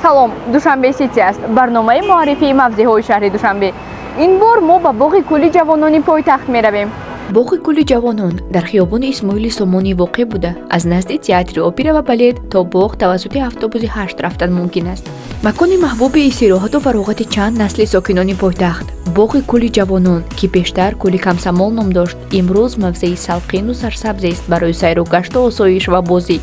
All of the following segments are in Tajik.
салом, Душанбе Сити аст. барномаи муаррифии мавзеҳои шаҳри Душанбе. ин бор мо ба боғи кӯли ҷавонони пойтахт меравем. боғи кӯли ҷавонон дар хиёбони исмоили сомонӣ воқеъ буда, аз назди театри опера ва балет то боғ тавассути автобуси 8 рафтан мумкин аст. макони маҳбуби истироҳату фароғати чанд насли сокинони пойтахт. боғи кӯли ҷавонон ки пештар кӯли камсамол ном дошт, имрӯз мавзеи салқину сарсабзест барои сайругашту осоиш ва бозӣ.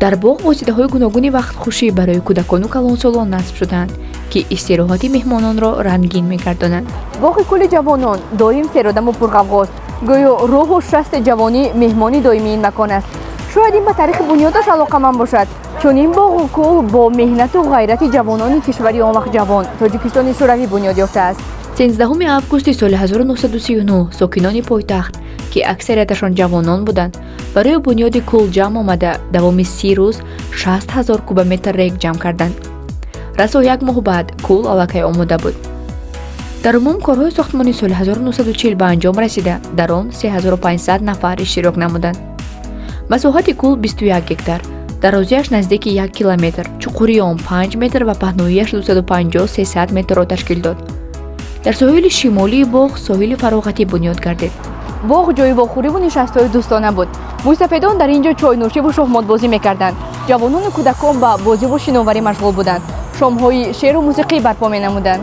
дар боғ воситаҳои гуногуни вақтхушӣ барои кӯдакону калонсолон насб шуданд ки истироҳати меҳмононро рангин мегардонанд. боғи кӯли ҷавонон доим серодаму пурғавғост. гӯё рӯҳу шасти ҷавонӣ меҳмони доимии ин макон аст. шояд ин ба таърихи бунёдаш алоқаманд бошад, чун ин боғу кӯл бо меҳнату ғайрати ҷавонони кишвари он вақт ҷавон тоҷикистони шӯравӣ бунёд ёфтааст. 13 августи соли 1939 сокинони пойтахт ки аксарияташон ҷавонон буданд, барои бунёди кӯл ҷамъ омада давоми 30 рӯз 60,000 кубометр рег ҷамъ карданд. расо як моҳ баъд кӯл аллакай омода буд. дар умум корҳои сохтмони соли 1940 ба анҷом расида, дар он 3500 нафар иштирок намуданд. масоҳати кӯл 21 гектар, дарозиаш наздики 1 километр, чуқури он 5 метр ва паҳноияш 250-300 метрро ташкил дод. дар соҳили шимолии боғ соҳили фароғати бунёд гардид. боғ ҷои вохӯриву нишастҳои дӯстона буд. мӯйсафедон дар ин ҷо чойнӯшиву шоҳмотбозӣ мекарданд. ҷавонону кӯдакон ба бозиву шиноварӣ машғул буданд. шомҳои шеъру мусиқӣ барпо менамуданд.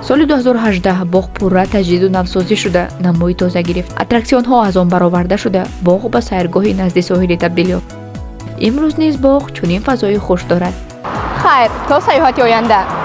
соли 2018 боғ пурра таҷдиду навсозӣ шуда, намои тоза гирифт. аттраксионҳо аз он бароварда шуда, боғ ба сайргоҳи назди соҳилӣ табдил ёфт. имрӯз низ боғ чунин фазои хуш дорад. хайр, то саёҳати оянда.